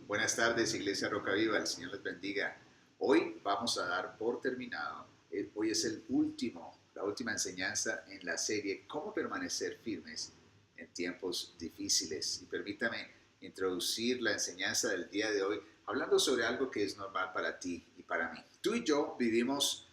Buenas tardes, Iglesia Roca Viva, el Señor les bendiga. Hoy vamos a dar por terminado, hoy es la última enseñanza en la serie Cómo permanecer firmes en tiempos difíciles. Y permítame introducir la enseñanza del día de hoy hablando sobre algo que es normal para ti y para mí. Tú y yo vivimos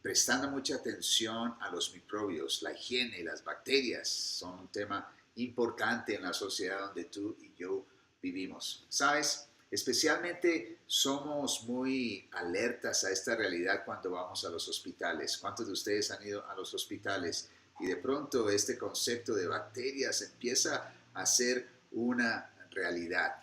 prestando mucha atención a los microbios, la higiene, las bacterias son un tema importante en la sociedad donde tú y yo vivimos. ¿Sabes? Especialmente somos muy alertas a esta realidad cuando vamos a los hospitales. ¿Cuántos de ustedes han ido a los hospitales? Y de pronto este concepto de bacterias empieza a ser una realidad.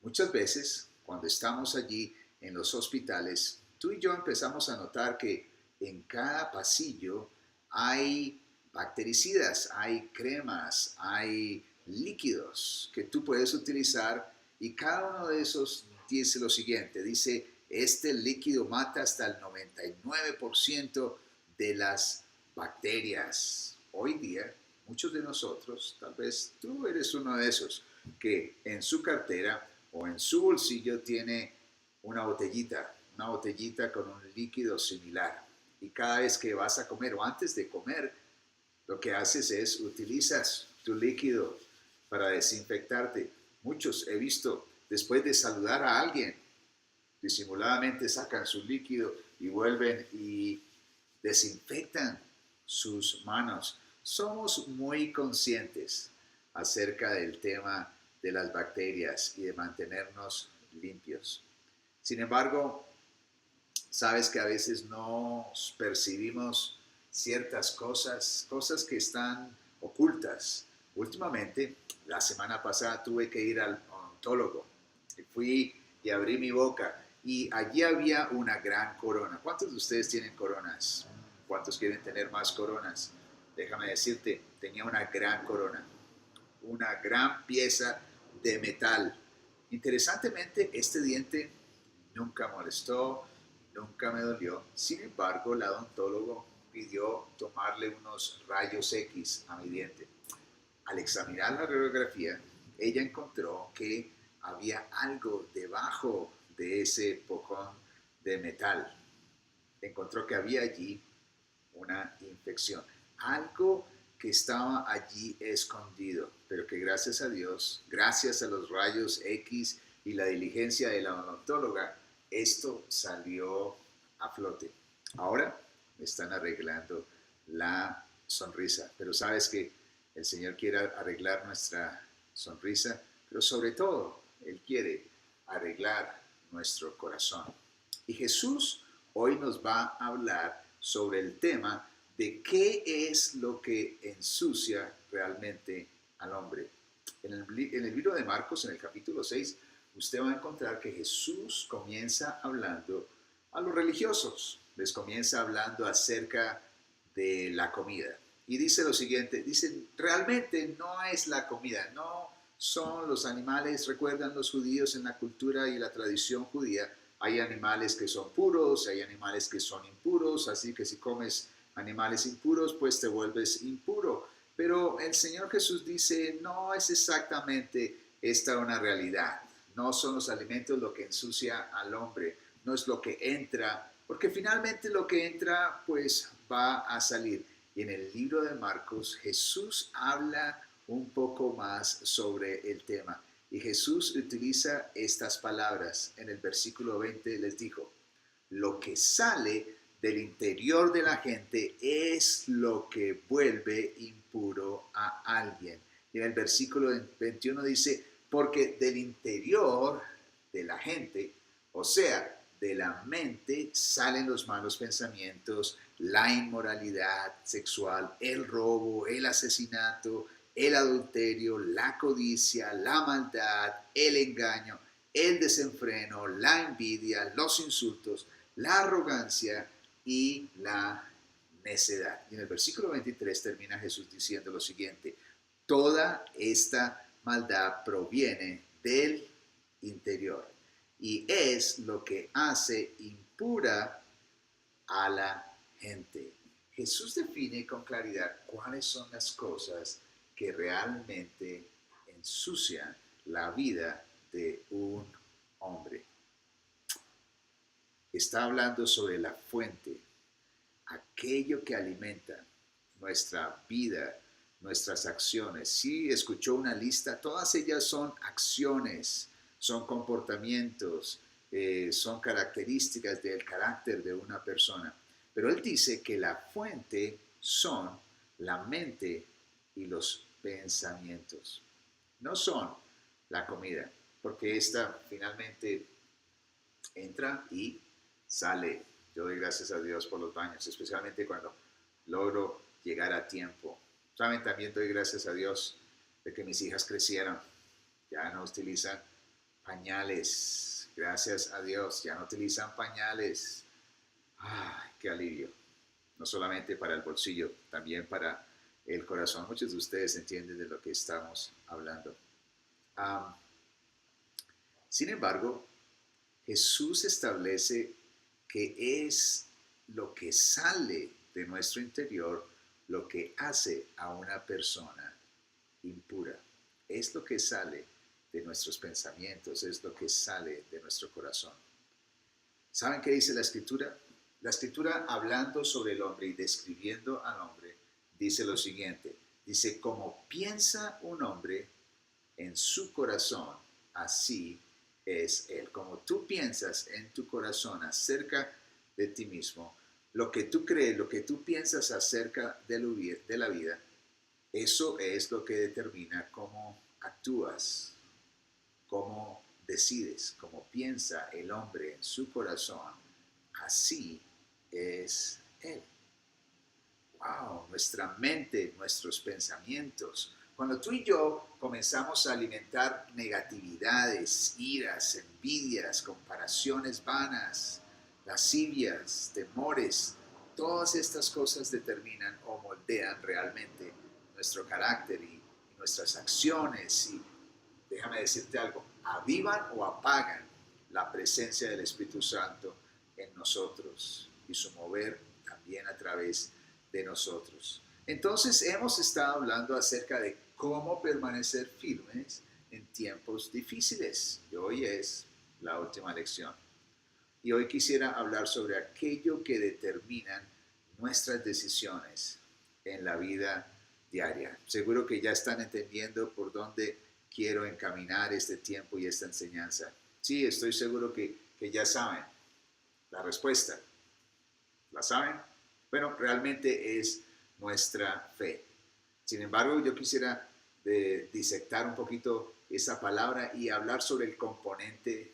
Muchas veces, cuando estamos allí en los hospitales, tú y yo empezamos a notar que en cada pasillo hay bactericidas, hay cremas, hay líquidos que tú puedes utilizar y cada uno de esos dice lo siguiente, dice, este líquido mata hasta el 99% de las bacterias. Hoy día, muchos de nosotros, tal vez tú eres uno de esos, que en su cartera o en su bolsillo tiene una botellita con un líquido similar. Y cada vez que vas a comer o antes de comer, lo que haces es utilizas tu líquido para desinfectarte. Muchos he visto, después de saludar a alguien, disimuladamente sacan su líquido y vuelven y desinfectan sus manos. Somos muy conscientes acerca del tema de las bacterias y de mantenernos limpios. Sin embargo, sabes que a veces no percibimos ciertas cosas que están ocultas. Últimamente, la semana pasada tuve que ir al odontólogo. Fui y abrí mi boca y allí había una gran corona. ¿Cuántos de ustedes tienen coronas? ¿Cuántos quieren tener más coronas? Déjame decirte, tenía una gran corona, una gran pieza de metal. Interesantemente, este diente nunca molestó, nunca me dolió. Sin embargo, la odontólogo pidió tomarle unos rayos X a mi diente. Al examinar la radiografía, ella encontró que había algo debajo de ese pocón de metal. Encontró que había allí una infección. Algo que estaba allí escondido, pero que gracias a Dios, gracias a los rayos X y la diligencia de la odontóloga, esto salió a flote. Ahora me están arreglando la sonrisa, pero sabes que el Señor quiere arreglar nuestra sonrisa, pero sobre todo Él quiere arreglar nuestro corazón. Y Jesús hoy nos va a hablar sobre el tema de qué es lo que ensucia realmente al hombre. En el libro de Marcos, en el capítulo 6, usted va a encontrar que Jesús comienza hablando a los religiosos, les comienza hablando acerca de la comida. Y dice lo siguiente, dice, realmente no es la comida, no son los animales, recuerdan los judíos en la cultura y la tradición judía, hay animales que son puros, hay animales que son impuros, así que si comes animales impuros, pues te vuelves impuro. Pero el Señor Jesús dice, no es exactamente esta una realidad. No son los alimentos lo que ensucia al hombre, no es lo que entra, porque finalmente lo que entra pues va a salir. Y en el libro de Marcos Jesús habla un poco más sobre el tema. Y Jesús utiliza estas palabras. En el versículo 20 les dijo, lo que sale del interior de la gente es lo que vuelve impuro a alguien. Y en el versículo 21 dice, porque del interior de la gente, o sea, de la mente, salen los malos pensamientos, la inmoralidad sexual, el robo, el asesinato, el adulterio, la codicia, la maldad, el engaño, el desenfreno, la envidia, los insultos, la arrogancia y la necedad. Y en el versículo 23 termina Jesús diciendo lo siguiente, toda esta maldad proviene del interior y es lo que hace impura a la gente. Jesús define con claridad cuáles son las cosas que realmente ensucian la vida de un hombre. Está hablando sobre la fuente, aquello que alimenta nuestra vida, nuestras acciones. Sí, escuchó una lista, todas ellas son acciones, son comportamientos, son características del carácter de una persona. Pero él dice que la fuente son la mente y los pensamientos. No son la comida, porque esta finalmente entra y sale. Yo doy gracias a Dios por los baños, especialmente cuando logro llegar a tiempo. Saben, también doy gracias a Dios de que mis hijas crecieron. Ya no utilizan pañales. Gracias a Dios, ya no utilizan pañales. ¡Ay, qué alivio! No solamente para el bolsillo, también para el corazón. Muchos de ustedes entienden de lo que estamos hablando. Um, Sin embargo, Jesús establece que es lo que sale de nuestro interior lo que hace a una persona impura. Es lo que sale de nuestros pensamientos, es lo que sale de nuestro corazón. ¿Saben qué dice la Escritura? La Escritura, hablando sobre el hombre y describiendo al hombre, dice lo siguiente. Dice, como piensa un hombre en su corazón, así es él. Como tú piensas en tu corazón acerca de ti mismo, lo que tú crees, lo que tú piensas acerca de la vida, eso es lo que determina cómo actúas, cómo decides, cómo piensa el hombre en su corazón, así es él. Wow, nuestra mente, nuestros pensamientos. Cuando tú y yo comenzamos a alimentar negatividades, iras, envidias, comparaciones vanas, lascivias, temores, todas estas cosas determinan o moldean realmente nuestro carácter y nuestras acciones. Y déjame decirte algo, avivan o apagan la presencia del Espíritu Santo en nosotros y su mover también a través de nosotros. Entonces hemos estado hablando acerca de cómo permanecer firmes en tiempos difíciles. Y hoy es la última lección. Y hoy quisiera hablar sobre aquello que determinan nuestras decisiones en la vida diaria. Seguro que ya están entendiendo por dónde quiero encaminar este tiempo y esta enseñanza. Sí, estoy seguro que ya saben la respuesta. ¿La saben? Bueno, realmente es nuestra fe. Sin embargo, yo quisiera disectar un poquito esa palabra y hablar sobre el componente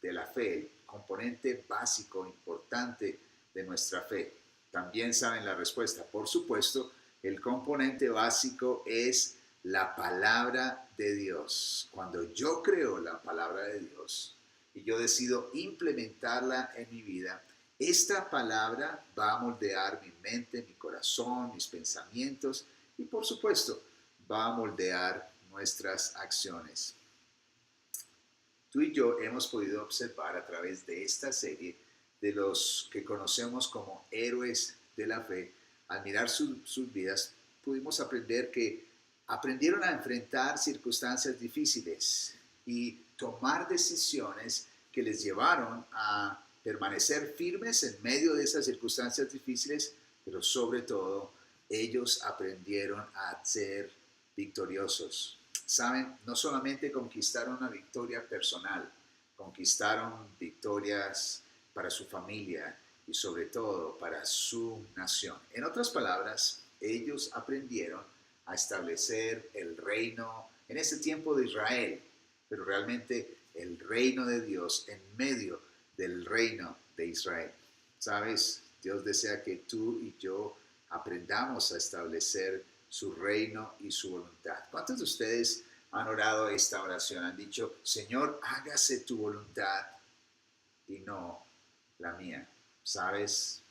de la fe, el componente básico, importante de nuestra fe. También saben la respuesta. Por supuesto, el componente básico es la palabra de Dios. Cuando yo creo la palabra de Dios y yo decido implementarla en mi vida, esta palabra va a moldear mi mente, mi corazón, mis pensamientos y por supuesto va a moldear nuestras acciones. Tú y yo hemos podido observar a través de esta serie de los que conocemos como héroes de la fe, al mirar sus vidas, pudimos aprender que aprendieron a enfrentar circunstancias difíciles y tomar decisiones que les llevaron a permanecer firmes en medio de esas circunstancias difíciles, pero sobre todo ellos aprendieron a ser victoriosos. Saben, no solamente conquistaron una victoria personal, conquistaron victorias para su familia y sobre todo para su nación. En otras palabras, ellos aprendieron a establecer el reino en ese tiempo de Israel, pero realmente el reino de Dios en medio del reino de Israel. ¿Sabes? Dios desea que tú y yo aprendamos a establecer su reino y su voluntad. ¿Cuántos de ustedes han orado esta oración? Han dicho, Señor, hágase tu voluntad y no la mía. ¿Sabes?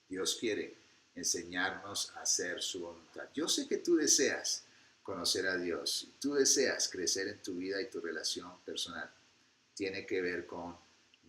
Dios quiere enseñarnos a hacer su voluntad. Yo sé que tú deseas conocer a Dios, tú deseas crecer en tu vida y tu relación personal. Tiene que ver con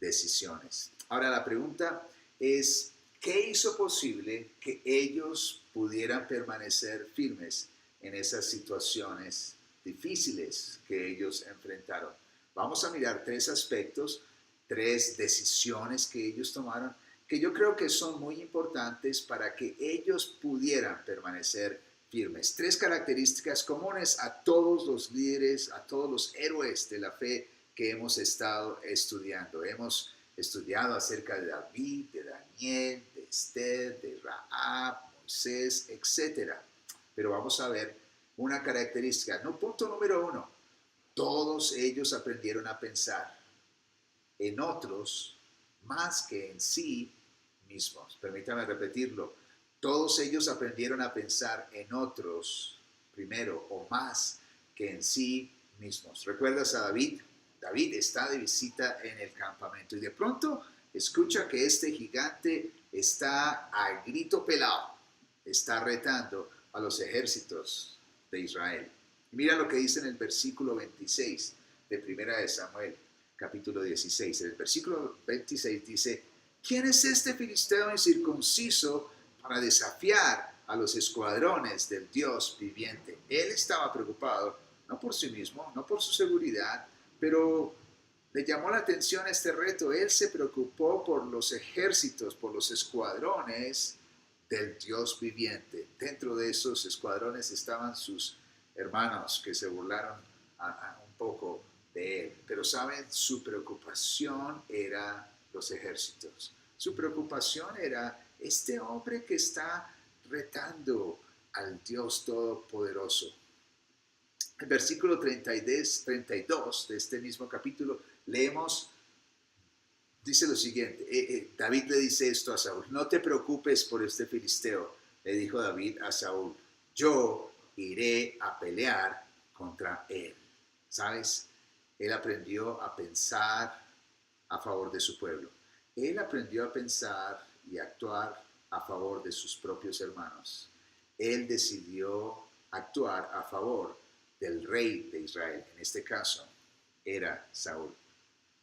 decisiones. Ahora la pregunta es, ¿qué hizo posible que ellos pudieran permanecer firmes en esas situaciones difíciles que ellos enfrentaron? Vamos a mirar tres aspectos, tres decisiones que ellos tomaron, que yo creo que son muy importantes para que ellos pudieran permanecer firmes. Tres características comunes a todos los líderes, a todos los héroes de la fe que hemos estado estudiando. Hemos estudiado acerca de David, de Daniel, de Esther, de Rahab, Moisés, etcétera. Pero vamos a ver una característica. No, punto número uno. Todos ellos aprendieron a pensar en otros más que en sí mismos. Permítame repetirlo. Todos ellos aprendieron a pensar en otros primero o más que en sí mismos. ¿Recuerdas a David? David está de visita en el campamento y de pronto escucha que este gigante está a grito pelado, está retando a los ejércitos de Israel. Mira lo que dice en el versículo 26 de Primera de Samuel, capítulo 16. En el versículo 26 dice: ¿quién es este filisteo incircunciso para desafiar a los escuadrones del Dios viviente? Él estaba preocupado, no por sí mismo, no por su seguridad, pero le llamó la atención este reto. Él se preocupó por los ejércitos, por los escuadrones del Dios viviente. Dentro de esos escuadrones estaban sus hermanos que se burlaron un poco de él. Pero saben, su preocupación era los ejércitos. Su preocupación era este hombre que está retando al Dios Todopoderoso. El versículo 32 de este mismo capítulo leemos, dice lo siguiente, David le dice esto a Saúl: no te preocupes por este filisteo, le dijo David a Saúl, yo iré a pelear contra él. ¿Sabes? Él aprendió a pensar a favor de su pueblo. Él aprendió a pensar y actuar a favor de sus propios hermanos. Él decidió actuar a favor del rey de Israel. En este caso era Saúl.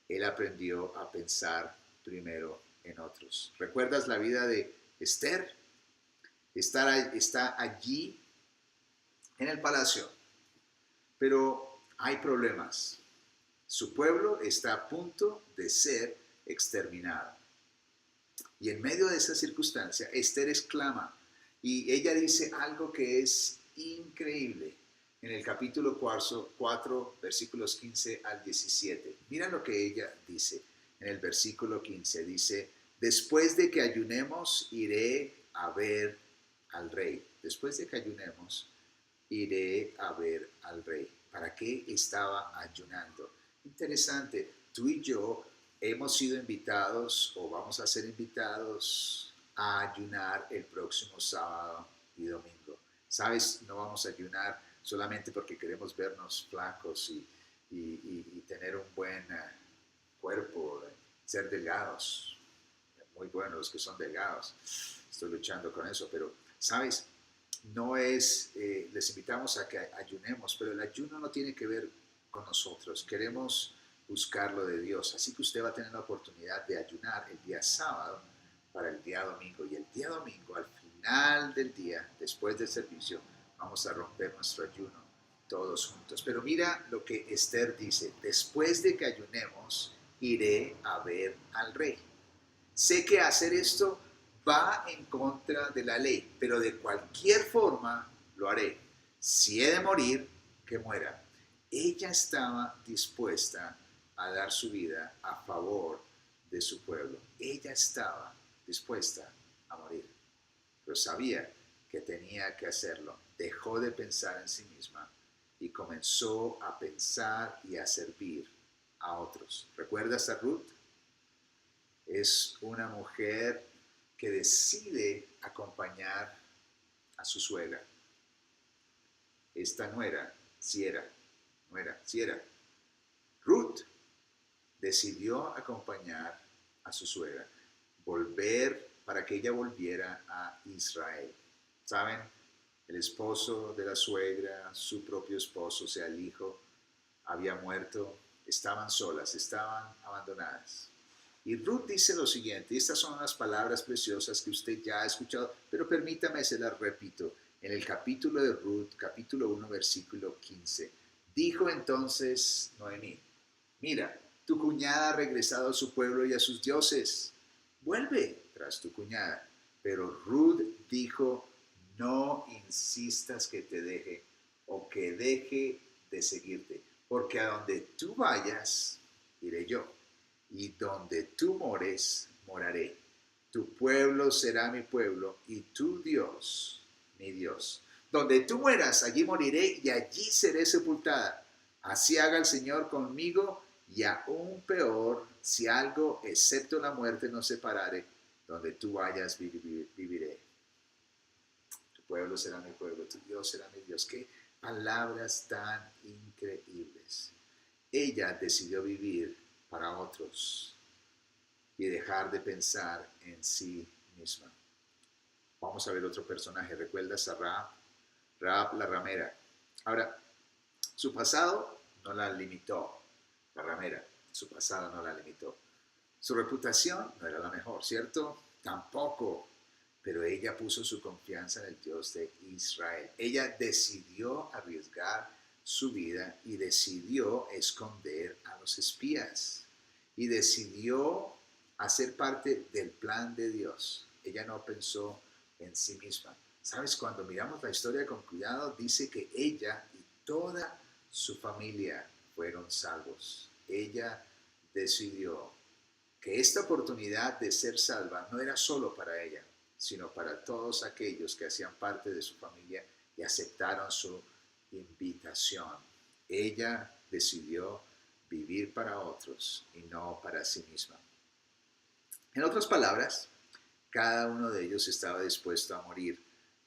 Él aprendió a pensar primero en otros. ¿Recuerdas la vida de Esther? Está allí en el palacio, pero hay problemas. Su pueblo está a punto de ser exterminado. Y en medio de esa circunstancia, Esther exclama, y ella dice algo que es increíble en el capítulo 4, versículos 15 al 17. Mira lo que ella dice en el versículo 15. Dice: después de que ayunemos, iré a ver al rey. Después de que ayunemos, iré a ver al rey. ¿Para qué estaba ayunando? Interesante, tú y yo hemos sido invitados o vamos a ser invitados a ayunar el próximo sábado y domingo. ¿Sabes? No vamos a ayunar solamente porque queremos vernos flacos y tener un buen cuerpo, ser delgados. Muy buenos los que son delgados. Estoy luchando con eso, pero ¿sabes? No es, les invitamos a que ayunemos, pero el ayuno no tiene que ver con nosotros. Queremos buscar lo de Dios. Así que usted va a tener la oportunidad de ayunar el día sábado para el día domingo. Y el día domingo, al final del día, después del servicio, vamos a romper nuestro ayuno todos juntos. Pero mira lo que Esther dice: después de que ayunemos, iré a ver al rey. Sé que hacer esto va en contra de la ley, pero de cualquier forma lo haré. Si he de morir, que muera. Ella estaba dispuesta a dar su vida a favor de su pueblo. Ella estaba dispuesta a morir, pero sabía que tenía que hacerlo. Dejó de pensar en sí misma y comenzó a pensar y a servir a otros. ¿Recuerdas a Ruth? Es una mujer que decide acompañar a su suegra. Esta nuera, si era. Ruth decidió acompañar a su suegra, para que ella volviera a Israel. ¿Saben? El esposo de la suegra, su propio esposo, o sea, el hijo, había muerto. Estaban solas, estaban abandonadas. Y Ruth dice lo siguiente, y estas son las palabras preciosas que usted ya ha escuchado, pero permítame, se las repito, en el capítulo de Ruth, capítulo 1, versículo 15. Dijo entonces Noemí: Mira, tu cuñada ha regresado a su pueblo y a sus dioses. Vuelve tras tu cuñada. Pero Ruth dijo, no insistas que te deje o que deje de seguirte, porque a donde tú vayas, iré yo, y donde tú mores, moraré. Tu pueblo será mi pueblo y tu Dios, mi Dios. Donde tú mueras, allí moriré y allí seré sepultada. Así haga el Señor conmigo y aún peor, si algo excepto la muerte nos separare, donde tú vayas viviré. Tu pueblo será mi pueblo, tu Dios será mi Dios. Qué palabras tan increíbles. Ella decidió vivir para otros y dejar de pensar en sí misma. Vamos a ver otro personaje. ¿Recuerdas a Rahab? Rahab la ramera. Ahora, su pasado no la limitó, la ramera. Su pasado no la limitó. Su reputación no era la mejor, ¿cierto? Tampoco. Pero ella puso su confianza en el Dios de Israel. Ella decidió arriesgar su vida y decidió esconder a los espías. Y decidió hacer parte del plan de Dios. Ella no pensó en sí misma. ¿Sabes? Cuando miramos la historia con cuidado, dice que ella y toda su familia fueron salvos. Ella decidió que esta oportunidad de ser salva no era solo para ella, sino para todos aquellos que hacían parte de su familia y aceptaron su invitación. Ella decidió vivir para otros y no para sí misma. En otras palabras, cada uno de ellos estaba dispuesto a morir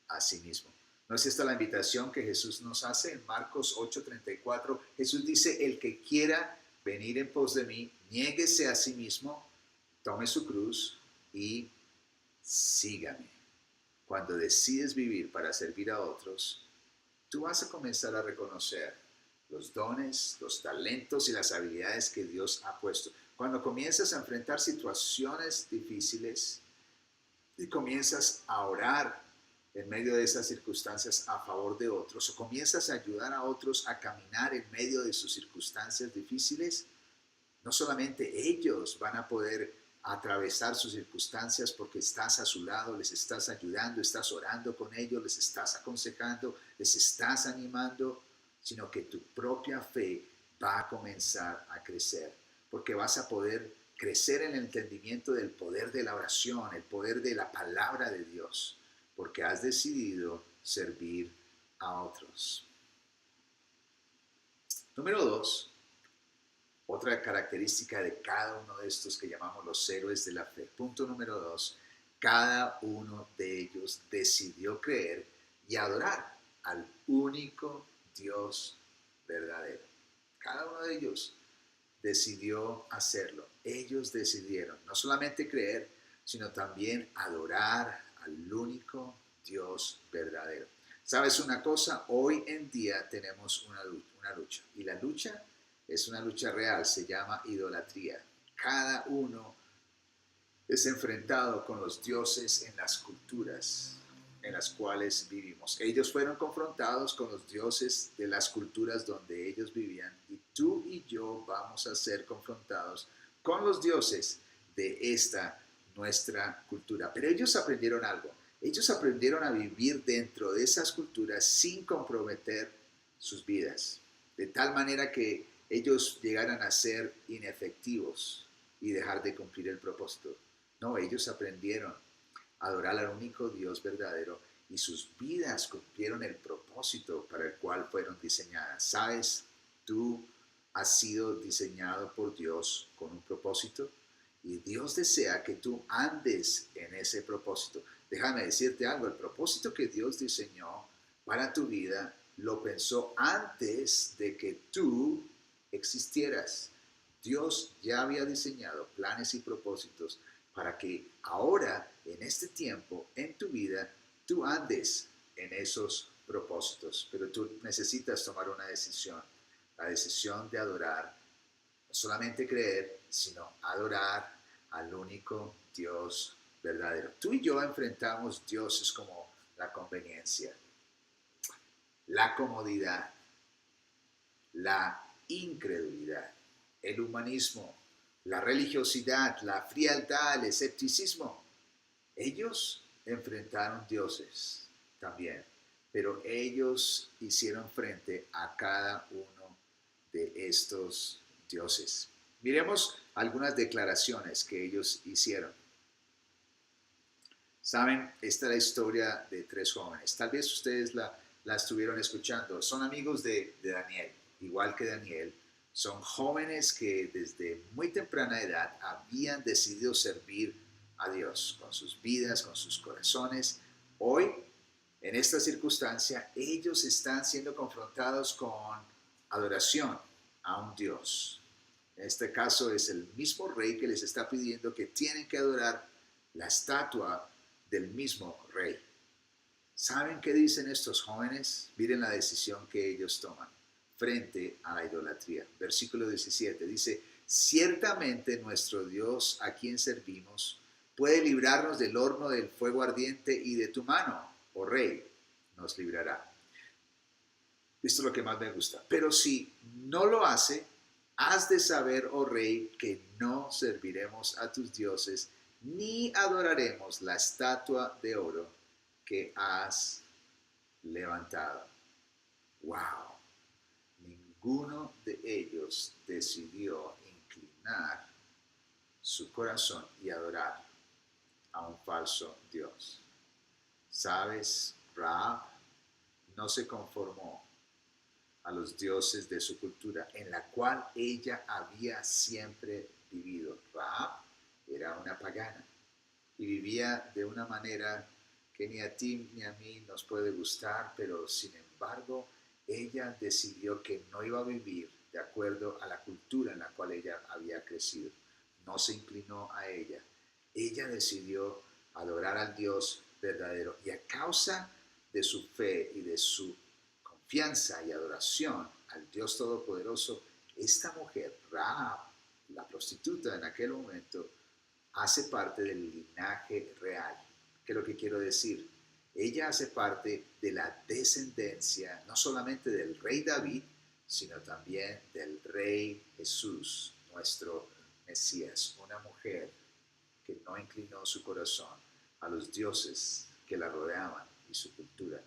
a sí mismo. ¿No es esta la invitación que Jesús nos hace en Marcos 8:34? Jesús dice, el que quiera venir en pos de mí, niéguese a sí mismo, tome su cruz y sígame. Cuando decides vivir para servir a otros, tú vas a comenzar a reconocer los dones, los talentos y las habilidades que Dios ha puesto. Cuando comienzas a enfrentar situaciones difíciles y comienzas a orar en medio de esas circunstancias a favor de otros, o comienzas a ayudar a otros a caminar en medio de sus circunstancias difíciles, no solamente ellos van a poder atravesar sus circunstancias porque estás a su lado, les estás ayudando, estás orando con ellos, les estás aconsejando, les estás animando, sino que tu propia fe va a comenzar a crecer, porque vas a poder crecer en el entendimiento del poder de la oración, el poder de la palabra de Dios, porque has decidido servir a otros. Número 2. Otra característica de cada uno de estos que llamamos los héroes de la fe. Punto número 2. Cada uno de ellos decidió creer y adorar al único Dios verdadero. Cada uno de ellos decidió hacerlo. Ellos decidieron no solamente creer, sino también adorar al único Dios verdadero. ¿Sabes una cosa? Hoy en día tenemos una lucha. Y la lucha es una lucha real, se llama idolatría. Cada uno es enfrentado con los dioses en las culturas en las cuales vivimos. Ellos fueron confrontados con los dioses de las culturas donde ellos vivían y tú y yo vamos a ser confrontados con los dioses de esta nuestra cultura. Pero ellos aprendieron algo. Ellos aprendieron a vivir dentro de esas culturas sin comprometer sus vidas, de tal manera que ellos llegaran a ser inefectivos y dejar de cumplir el propósito. No, ellos aprendieron a adorar al único Dios verdadero y sus vidas cumplieron el propósito para el cual fueron diseñadas. ¿Sabes? Tú has sido diseñado por Dios con un propósito y Dios desea que tú andes en ese propósito. Déjame decirte algo, el propósito que Dios diseñó para tu vida lo pensó antes de que tú existieras. Dios ya había diseñado planes y propósitos para que ahora, en este tiempo, en tu vida, tú andes en esos propósitos. Pero tú necesitas tomar una decisión, la decisión de adorar, no solamente creer, sino adorar al único Dios verdadero. Tú y yo enfrentamos dioses como la conveniencia, la comodidad, la incredulidad. el humanismo, la religiosidad, la frialdad, el escepticismo. Ellos enfrentaron dioses también, pero ellos hicieron frente a cada uno de estos dioses. Miremos algunas declaraciones que ellos hicieron. Saben, esta es la historia de tres jóvenes. Tal vez ustedes la estuvieron escuchando. Son amigos de Daniel, igual que Daniel. Son jóvenes que desde muy temprana edad habían decidido servir a Dios con sus vidas, con sus corazones. Hoy, en esta circunstancia, ellos están siendo confrontados con adoración a un Dios. En este caso es el mismo rey que les está pidiendo que tienen que adorar la estatua del mismo rey. ¿Saben qué dicen estos jóvenes? Miren la decisión que ellos toman frente a la idolatría. Versículo 17 dice, ciertamente nuestro Dios a quien servimos puede librarnos del horno del fuego ardiente y de tu mano, oh rey, nos librará. Esto es lo que más me gusta. Pero si no lo hace, has de saber, oh rey, que no serviremos a tus dioses ni adoraremos la estatua de oro que has levantado. ¡Wow! Ninguno de ellos decidió inclinar su corazón y adorar a un falso Dios. ¿Sabes? Rahab no se conformó a los dioses de su cultura, en la cual ella había siempre vivido. Rahab era una pagana y vivía de una manera que ni a ti ni a mí nos puede gustar, pero sin embargo ella decidió que no iba a vivir de acuerdo a la cultura en la cual ella había crecido. No se inclinó a ella. Ella decidió adorar al Dios verdadero y a causa de su fe y de su confianza y adoración al Dios Todopoderoso, esta mujer, Rahab, la prostituta en aquel momento, hace parte del linaje real. ¿Qué es lo que quiero decir? Ella hace parte de la descendencia, no solamente del rey David, sino también del rey Jesús, nuestro Mesías. Una mujer que no inclinó su corazón a los dioses que la rodeaban y su cultura,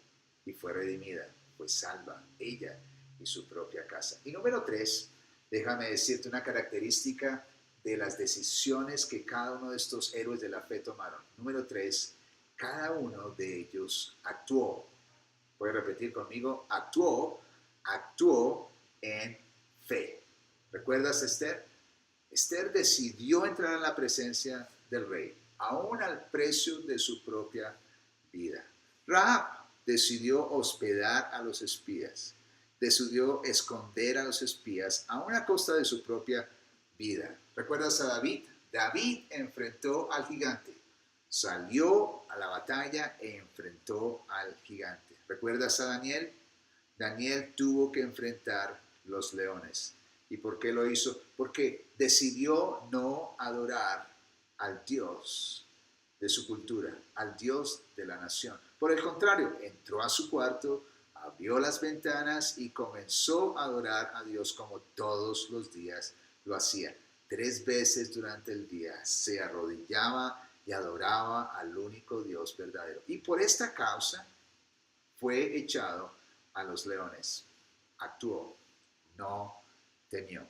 y fue redimida, fue salva, ella y su propia casa. Y número 3, déjame decirte una característica de las decisiones que cada uno de estos héroes de la fe tomaron. Número 3, cada uno de ellos actuó. Puedes repetir conmigo, actuó en fe. ¿Recuerdas Esther? Esther decidió entrar a la presencia del rey, aún al precio de su propia vida. Rahab decidió hospedar a los espías, decidió esconder a los espías, aún a costa de su propia vida. ¿Recuerdas a David? David enfrentó al gigante, salió a la batalla e enfrentó al gigante. ¿Recuerdas a Daniel? Daniel tuvo que enfrentar los leones. ¿Y por qué lo hizo? Porque decidió no adorar al Dios de su cultura, al Dios de la nación. Por el contrario, entró a su cuarto, abrió las ventanas y comenzó a adorar a Dios como todos los días lo hacía. 3 veces durante el día se arrodillaba y adoraba al único Dios verdadero. Y por esta causa fue echado a los leones. Actuó, no temió.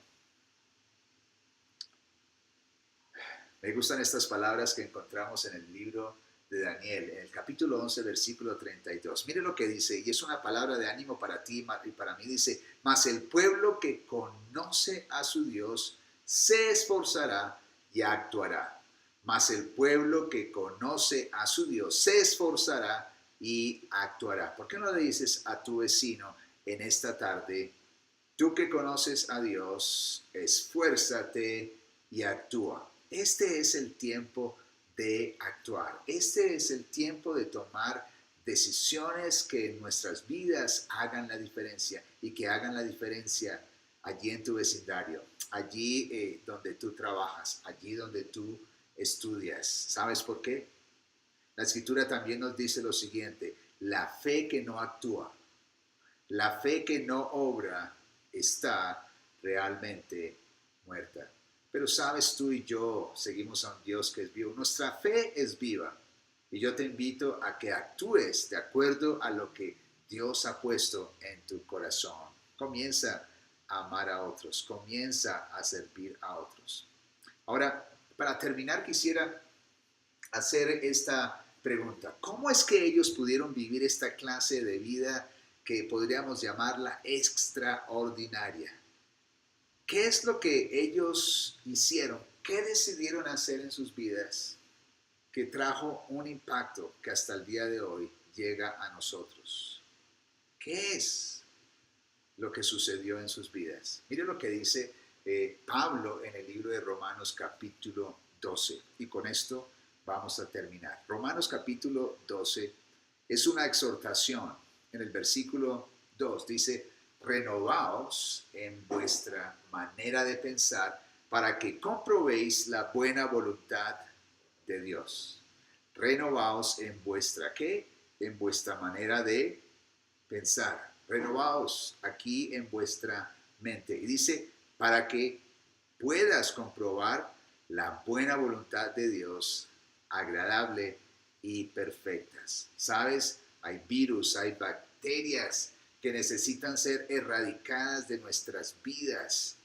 Me gustan estas palabras que encontramos en el libro de Daniel, en el capítulo 11, versículo 32. Mire lo que dice, y es una palabra de ánimo para ti y para mí. Dice, mas el pueblo que conoce a su Dios se esforzará y actuará. Mas el pueblo que conoce a su Dios se esforzará y actuará. ¿Por qué no le dices a tu vecino en esta tarde, tú que conoces a Dios, esfuérzate y actúa? Este es el tiempo de actuar. Este es el tiempo de tomar decisiones que en nuestras vidas hagan la diferencia y que hagan la diferencia allí en tu vecindario, allí donde tú trabajas, allí donde tú estudias. ¿Sabes por qué? La Escritura también nos dice lo siguiente, la fe que no actúa, la fe que no obra está realmente muerta. Pero sabes, tú y yo seguimos a un Dios que es vivo. Nuestra fe es viva. Y yo te invito a que actúes de acuerdo a lo que Dios ha puesto en tu corazón. Comienza a amar a otros. Comienza a servir a otros. Ahora, para terminar, quisiera hacer esta pregunta. ¿Cómo es que ellos pudieron vivir esta clase de vida que podríamos llamarla extraordinaria? ¿Qué es lo que ellos hicieron? ¿Qué decidieron hacer en sus vidas que trajo un impacto que hasta el día de hoy llega a nosotros? ¿Qué es lo que sucedió en sus vidas? Mire lo que dice Pablo en el libro de Romanos capítulo 12. Y con esto vamos a terminar. Romanos capítulo 12 es una exhortación. En el versículo 2 dice, renovaos en vuestra manera de pensar para que comprobéis la buena voluntad de Dios. Renovaos en vuestra ¿qué? En vuestra manera de pensar. Renovaos aquí en vuestra mente. Y dice, para que puedas comprobar la buena voluntad de Dios, agradable y perfectas. ¿Sabes? Hay virus, hay bacterias que necesitan ser erradicadas de nuestras vidas.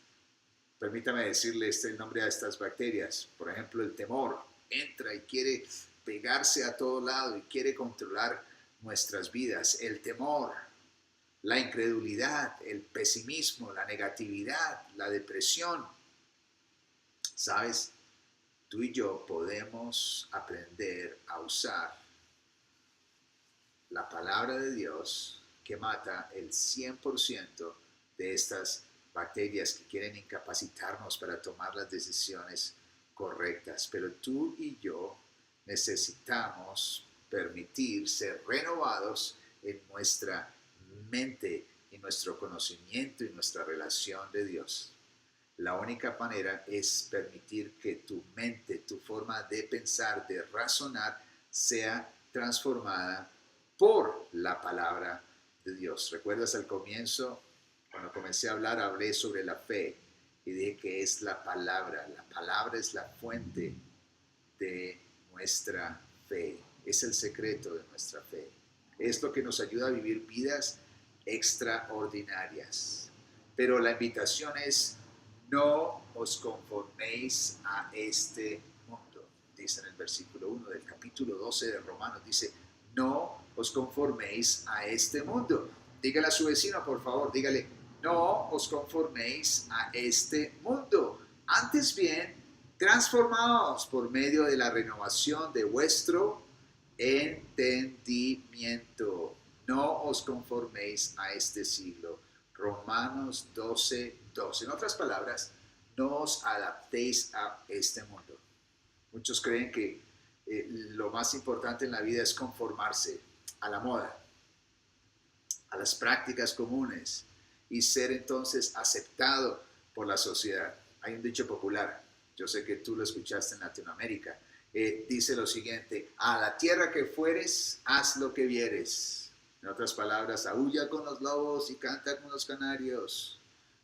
Permítame decirle el nombre a estas bacterias. Por ejemplo, el temor entra y quiere pegarse a todo lado y quiere controlar nuestras vidas. El temor, la incredulidad, el pesimismo, la negatividad, la depresión. ¿Sabes? Tú y yo podemos aprender a usar la palabra de Dios que mata el 100% de estas bacterias que quieren incapacitarnos para tomar las decisiones correctas. Pero tú y yo necesitamos permitir ser renovados en nuestra mente y nuestro conocimiento y nuestra relación de Dios. La única manera es permitir que tu mente, tu forma de pensar, de razonar, sea transformada por la palabra de Dios. ¿Recuerdas al comienzo? Cuando comencé a hablar, hablé sobre la fe y dije que es la palabra. La palabra es la fuente de nuestra fe. Es el secreto de nuestra fe. Es lo que nos ayuda a vivir vidas extraordinarias. Pero la invitación es, no os conforméis a este mundo. Dice en el versículo 1 del capítulo 12 de Romanos, dice, no os conforméis a este mundo. Dígale a su vecino, por favor, dígale, no os conforméis a este mundo. Antes bien, transformaos por medio de la renovación de vuestro entendimiento. No os conforméis a este siglo. Romanos 12, 12. En otras palabras, no os adaptéis a este mundo. Muchos creen que lo más importante en la vida es conformarse a la moda, a las prácticas comunes y ser entonces aceptado por la sociedad. Hay un dicho popular, yo sé que tú lo escuchaste en Latinoamérica, dice lo siguiente, a la tierra que fueres, haz lo que vieres. En otras palabras, aúlla con los lobos y canta con los canarios.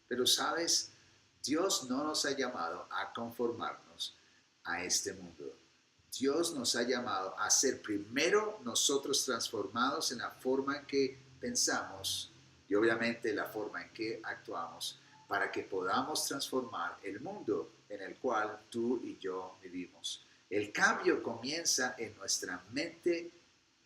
Pero sabes, Dios no nos ha llamado a conformarnos a este mundo. Dios nos ha llamado a ser primero nosotros transformados en la forma en que pensamos y obviamente la forma en que actuamos para que podamos transformar el mundo en el cual tú y yo vivimos. El cambio comienza en nuestra mente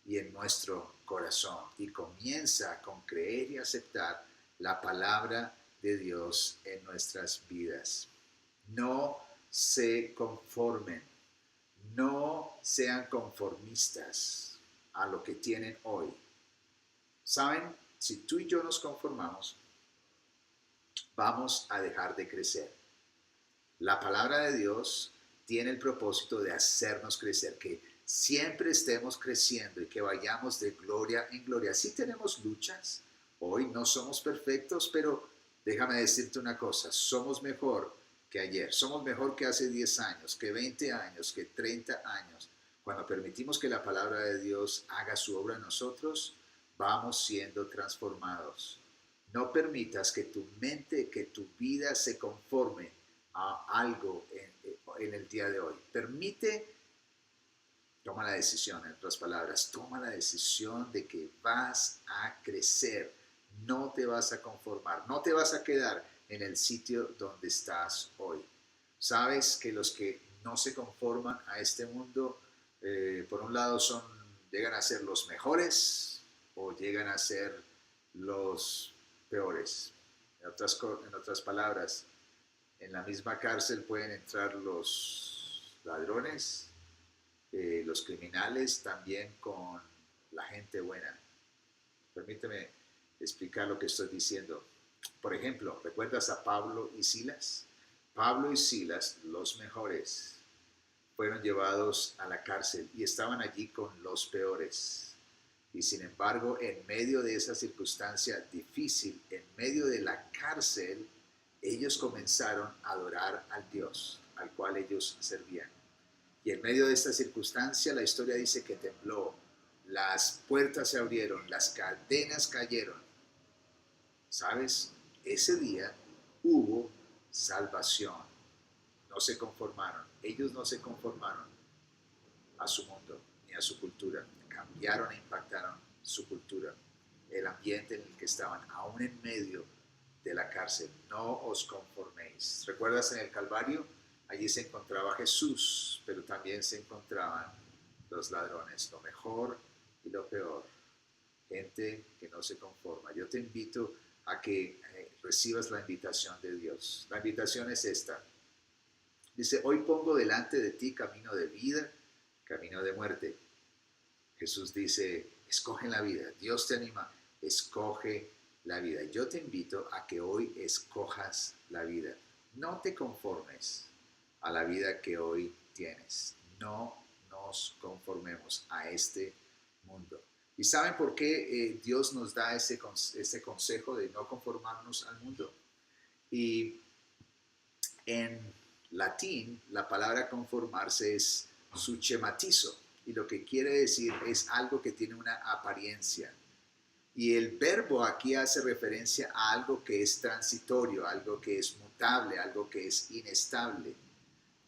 y en nuestro corazón y comienza con creer y aceptar la palabra de Dios en nuestras vidas. No se conformen, no sean conformistas a lo que tienen hoy. ¿Saben? Si tú y yo nos conformamos, vamos a dejar de crecer. La palabra de Dios tiene el propósito de hacernos crecer, que siempre estemos creciendo y que vayamos de gloria en gloria. Sí tenemos luchas, hoy no somos perfectos, pero déjame decirte una cosa, somos mejor que ayer, somos mejor que hace 10 años, que 20 años, que 30 años. Cuando permitimos que la palabra de Dios haga su obra en nosotros, vamos siendo transformados. No permitas que tu mente, que tu vida se conforme a algo en el día de hoy. Toma la decisión, en otras palabras, toma la decisión de que vas a crecer, no te vas a conformar, no te vas a quedar en el sitio donde estás hoy. Sabes que los que no se conforman a este mundo, por un lado llegan a ser los mejores o llegan a ser los peores. En otras palabras, en la misma cárcel pueden entrar los ladrones, los criminales, también con la gente buena. Permíteme explicar lo que estoy diciendo. Por ejemplo, ¿recuerdas a Pablo y Silas? Pablo y Silas, los mejores, fueron llevados a la cárcel y estaban allí con los peores. Y sin embargo, en medio de esa circunstancia difícil, en medio de la cárcel, ellos comenzaron a adorar al Dios al cual ellos servían. Y en medio de esta circunstancia, la historia dice que tembló, las puertas se abrieron, las cadenas cayeron. ¿Sabes? Ese día hubo salvación. No se conformaron. Ellos no se conformaron a su mundo ni a su cultura. Cambiaron e impactaron su cultura, el ambiente en el que estaban, aún en medio de la cárcel. No os conforméis. ¿Recuerdas en el Calvario? Allí se encontraba Jesús, pero también se encontraban los ladrones, lo mejor y lo peor. Gente que no se conforma. Yo te invito a que recibas la invitación de Dios. La invitación es esta. Dice, hoy pongo delante de ti camino de vida, camino de muerte. Jesús dice, escoge la vida. Dios te anima, escoge la vida. Yo te invito a que hoy escojas la vida. No te conformes a la vida que hoy tienes. No nos conformemos a este mundo. ¿Y saben por qué Dios nos da ese consejo de no conformarnos al mundo? Y en latín, la palabra conformarse es suchematizo, y lo que quiere decir es algo que tiene una apariencia. Y el verbo aquí hace referencia a algo que es transitorio, algo que es mutable, algo que es inestable,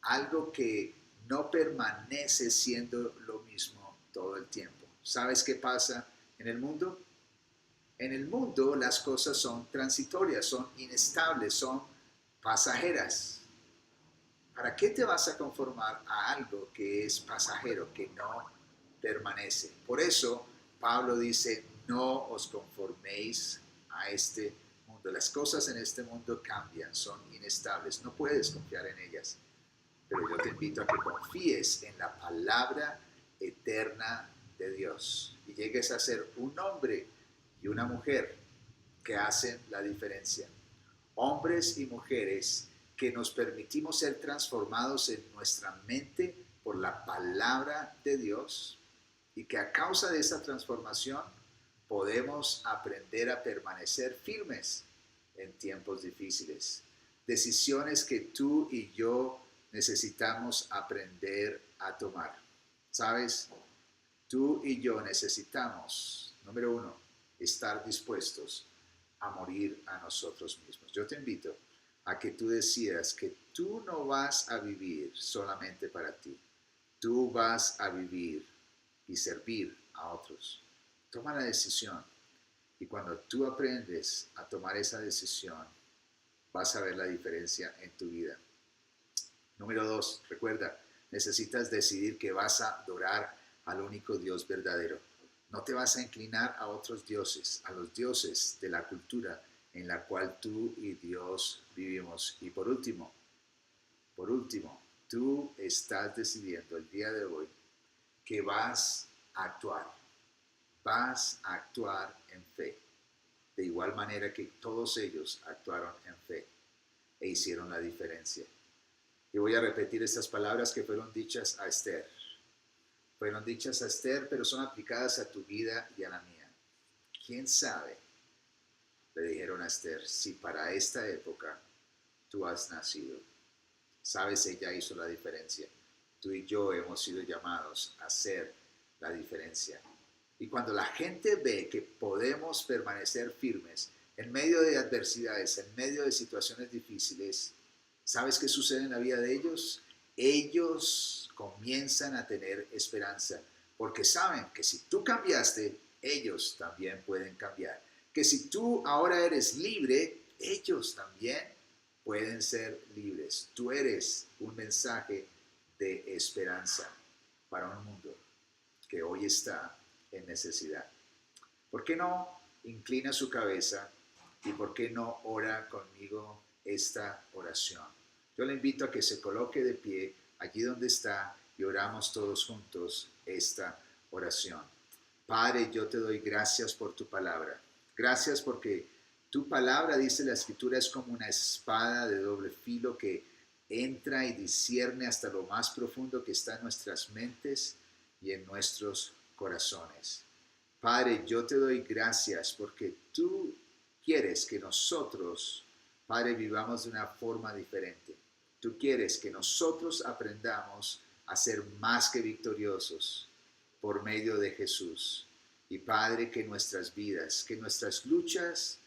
algo que no permanece siendo lo mismo todo el tiempo. ¿Sabes qué pasa en el mundo? En el mundo las cosas son transitorias, son inestables, son pasajeras. ¿Para qué te vas a conformar a algo que es pasajero, que no permanece? Por eso Pablo dice, no os conforméis a este mundo. Las cosas en este mundo cambian, son inestables, no puedes confiar en ellas. Pero yo te invito a que confíes en la palabra eterna de Dios y llegues a ser un hombre y una mujer que hacen la diferencia. Hombres y mujeres que nos permitimos ser transformados en nuestra mente por la palabra de Dios y que a causa de esa transformación podemos aprender a permanecer firmes en tiempos difíciles. Decisiones que tú y yo necesitamos aprender a tomar. ¿Sabes? Tú y yo necesitamos, número uno, estar dispuestos a morir a nosotros mismos. Yo te invito a que tú decidas que tú no vas a vivir solamente para ti. Tú vas a vivir y servir a otros. Toma la decisión. Y cuando tú aprendes a tomar esa decisión, vas a ver la diferencia en tu vida. Número dos, recuerda, necesitas decidir que vas a adorar al único Dios verdadero. No te vas a inclinar a otros dioses, a los dioses de la cultura en la cual tú y Dios vivimos. Y por último, tú estás decidiendo el día de hoy que vas a actuar en fe, de igual manera que todos ellos actuaron en fe e hicieron la diferencia. Y voy a repetir estas palabras que fueron dichas a Esther. Fueron dichas a Esther, pero son aplicadas a tu vida y a la mía. ¿Quién sabe? Le dijeron a Esther, si para esta época tú has nacido. Sabes, ella hizo la diferencia. Tú y yo hemos sido llamados a hacer la diferencia. Y cuando la gente ve que podemos permanecer firmes en medio de adversidades, en medio de situaciones difíciles, ¿Sabes qué sucede en la vida de ellos? Ellos comienzan a tener esperanza porque saben que si tú cambiaste, ellos también pueden cambiar. Que si tú ahora eres libre, ellos también pueden ser libres. Tú eres un mensaje de esperanza para un mundo que hoy está en necesidad. ¿Por qué no inclina su cabeza y por qué no ora conmigo esta oración? Yo le invito a que se coloque de pie allí donde está y oramos todos juntos esta oración. Padre, yo te doy gracias por tu palabra. Gracias porque tu palabra, dice la Escritura, es como una espada de doble filo que entra y discierne hasta lo más profundo que está en nuestras mentes y en nuestros corazones. Padre, yo te doy gracias porque tú quieres que nosotros, Padre, vivamos de una forma diferente. Tú quieres que nosotros aprendamos a ser más que victoriosos por medio de Jesús. Y Padre, que nuestras vidas, que nuestras luchas,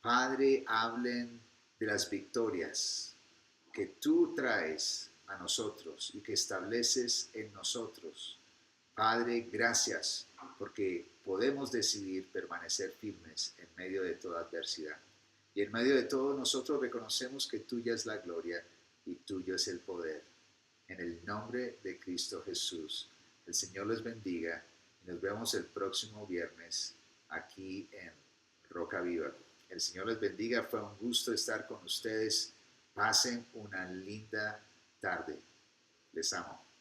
Padre, hablen de las victorias que tú traes a nosotros y que estableces en nosotros. Padre, gracias porque podemos decidir permanecer firmes en medio de toda adversidad. Y en medio de todo nosotros reconocemos que tuya es la gloria y tuyo es el poder. En el nombre de Cristo Jesús, el Señor les bendiga y nos vemos el próximo viernes aquí en Roca Viva. El Señor les bendiga, fue un gusto estar con ustedes. Pasen una linda tarde. Les amo.